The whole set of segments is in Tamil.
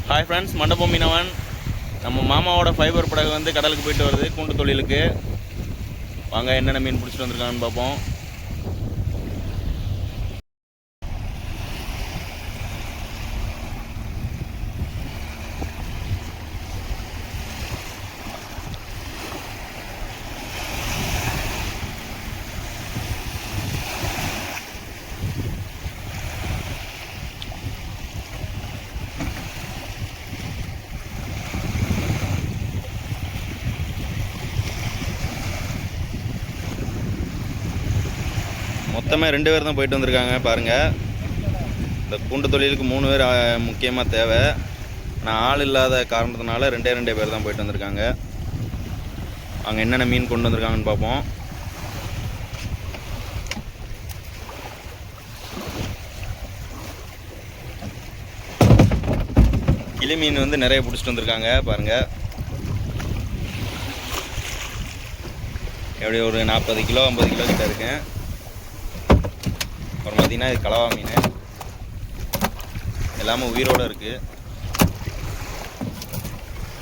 ஹாய் ஃப்ரெண்ட்ஸ், மண்டபம் மீனவன். நம்ம மாமாவோட ஃபைபர் படகு வந்து கடலுக்கு போயிட்டு வருது கூண்டு தொழிலுக்கு. வாங்க என்னென்ன மீன் பிடிச்சிட்டு வந்திருக்காங்கன்னு பார்ப்போம். மொத்தமாக 2 பேர் தான் போயிட்டு வந்திருக்காங்க பாருங்கள். இந்த கூண்டு தொழிலுக்கு 3 பேர் முக்கியமாக தேவை. ஆனால் ஆள் இல்லாத காரணத்தினால 2 பேர் தான் போயிட்டு வந்திருக்காங்க. அங்கே என்னென்ன மீன் கொண்டு வந்திருக்காங்கன்னு பார்ப்போம். கிளி மீன் வந்து நிறைய பிடிச்சிட்டு வந்திருக்காங்க பாருங்கள். எப்படி ஒரு 40 கிலோ 50 கிலோ கிட்ட இருக்கேன். அப்புறம் பார்த்தீங்கன்னா இது கலவா மீன் எல்லாமே உயிரோடு இருக்குது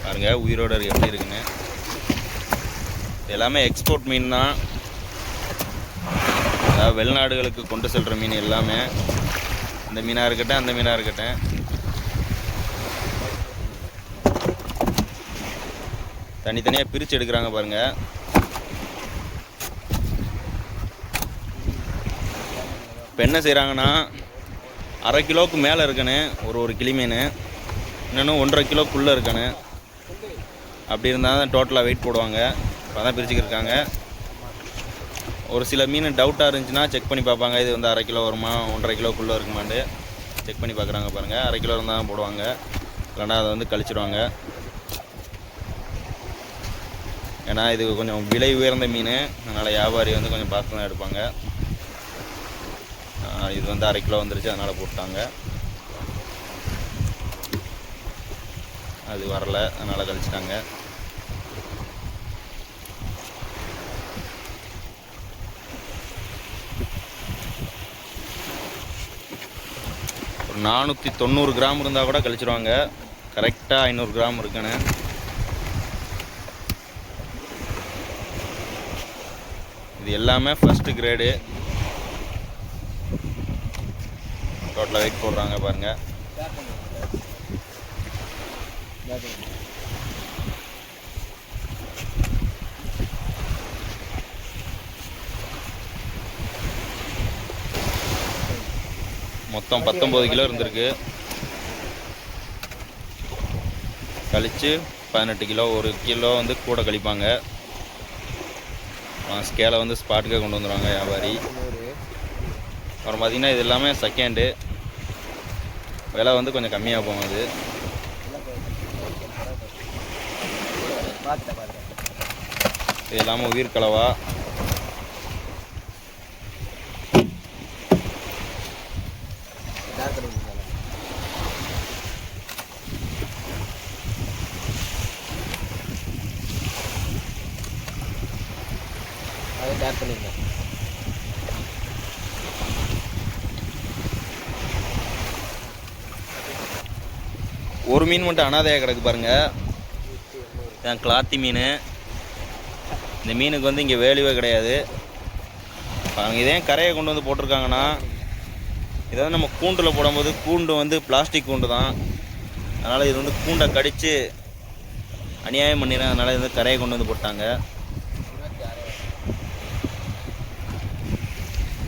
பாருங்க. உயிரோடு இருக்குது எப்படி இருக்குன்னு. எல்லாமே எக்ஸ்போர்ட் மீன் தான், அதாவது வெளிநாடுகளுக்கு கொண்டு செல்கிற மீன் எல்லாமே. இந்த மீனாக இருக்கட்டும் அந்த மீனாக இருக்கட்டும். தனித்தனியாக பிரித்து எடுக்கிறாங்க பாருங்கள். இப்போ என்ன செய்கிறாங்கன்னா, அரை கிலோவுக்கு மேலே இருக்கணு ஒரு கிளி மீன், இன்னொன்று 1.5 கிலோக்குள்ளே இருக்கணு. அப்படி இருந்தால் தான் டோட்டலாக வெயிட் போடுவாங்க. இப்போ தான் பிரிச்சுக்கிருக்காங்க. ஒரு சில மீன் டவுட்டாக இருந்துச்சுன்னா செக் பண்ணி பார்ப்பாங்க. இது வந்து 1/2 கிலோ வருமா 1.5 கிலோக்குள்ளே இருக்குமான்னு செக் பண்ணி பார்க்குறாங்க பாருங்கள். 1/2 கிலோ இருந்தால் தான் போடுவாங்க, இல்லைனா அதை வந்து கழிச்சிடுவாங்க. ஏன்னா இது கொஞ்சம் விலை உயர்ந்த மீன், அதனால் வியாபாரி வந்து கொஞ்சம் பார்த்து தான் எடுப்பாங்க. இது வந்து 1/2 கிலோ வந்துருச்சு, அதனால் போட்டாங்க. அது வரல, அதனால் கழிச்சிட்டாங்க. ஒரு 490 கிராம் இருந்தால் கூட கழிச்சிடுவாங்க. கரெக்டாக 500 கிராம் இருக்குன்னு. இது எல்லாமே ஃபஸ்ட்டு கிரேடு. டோட்டலாக வெயிட் போடுறாங்க பாருங்கள். மொத்தம் 19 கிலோ இருந்திருக்கு. கழித்து 18 கிலோ. 1 கிலோ வந்து கூட கழிப்பாங்க. ஸ்கேலை வந்து ஸ்பாட்டுக்கே கொண்டு வந்துடுவாங்க வியாபாரி. அப்புறம் பார்த்திங்கன்னா இது எல்லாமே செகண்டு, விலை வந்து கொஞ்சம் கம்மியாக போகும். அது இது இல்லாமல் உயிர் கலவா. ஒரு மீன் மட்டும் அனாதையாக கிடக்கு பாருங்கள். இதான் கிளாத்தி மீன். இந்த மீனுக்கு வந்து இங்கே வேல்யூவே கிடையாது. அவங்க இதே கரையை கொண்டு வந்து போட்டிருக்காங்கன்னா, இதை வந்து நம்ம கூண்டில் போடும்போது, கூண்டு வந்து பிளாஸ்டிக் கூண்டு தான், அதனால் இது வந்து கூண்டை கடித்து அநியாயம் பண்ணிடுறேன். அதனால் இது வந்து கரையை கொண்டு வந்து போட்டாங்க.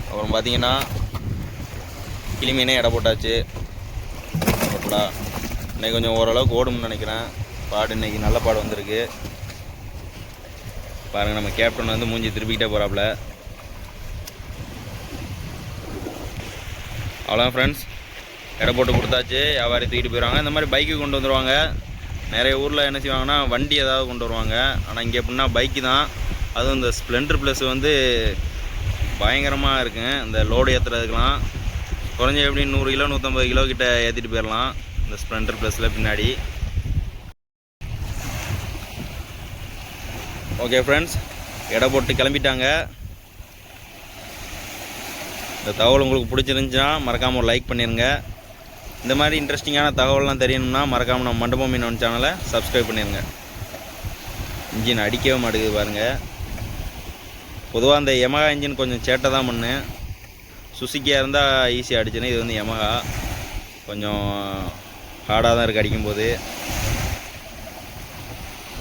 அப்புறம் பார்த்தீங்கன்னா கிளி மீனே எடை போட்டாச்சு. ஓகேங்களா, இன்றைக்கி கொஞ்சம் ஓரளவுக்கு ஓடும்னு நினைக்கிறேன். பாடு இன்றைக்கி நல்ல பாடு வந்திருக்கு பாருங்கள். நம்ம கேப்டன் வந்து மூஞ்சி திருப்பிக்கிட்டே போகிறாப்புல. அவ்வளோதான் ஃப்ரெண்ட்ஸ், எடை போட்டு கொடுத்தாச்சு. வியாபாரி தூக்கிட்டு போயிடுவாங்க. இந்த மாதிரி பைக்கு கொண்டு வந்துடுவாங்க. நிறைய ஊரில் என்ன செய்வாங்கன்னா வண்டி ஏதாவது கொண்டு வருவாங்க. ஆனால் இங்கே எப்படின்னா பைக்கு தான். அதுவும் இந்த ஸ்ப்ளெண்டர் ப்ளஸ் வந்து பயங்கரமாக இருக்குங்க. இந்த லோடு ஏற்றுறதுக்கெலாம் குறைஞ்ச எப்படி 100 கிலோ 150 கிலோ கிட்ட ஏற்றிட்டு போயிடலாம் இந்த ஸ்ப்ளெண்டர் ப்ளஸில் பின்னாடி. ஓகே ஃப்ரெண்ட்ஸ், எடை போட்டு கிளம்பிட்டாங்க. இந்த தகவல் உங்களுக்கு பிடிச்சிருந்துச்சுன்னா மறக்காமல் ஒரு லைக் பண்ணிடுங்க. இந்த மாதிரி இன்ட்ரெஸ்டிங்கான தகவல்லாம் தெரியணும்னா மறக்காமல் நம்ம மண்டபம் மீனவன் சேனலை சப்ஸ்கிரைப் பண்ணிடுங்க. இன்ஜின் அடிக்கவே மாட்டேங்குது பாருங்கள். பொதுவாக அந்த யமஹா இன்ஜின் கொஞ்சம் சேட்டை தான் பண்ணு. சுசுக்கியாக இருந்தால் ஈஸியாக அடிச்சுன்னு, இது வந்து யமஹா கொஞ்சம் ஹார்டாக தான் இருக்குது. அடிக்கும்போது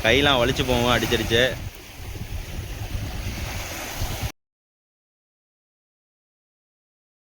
கையெலாம் வலிச்சு போவோம் அடிச்சடிச்சு.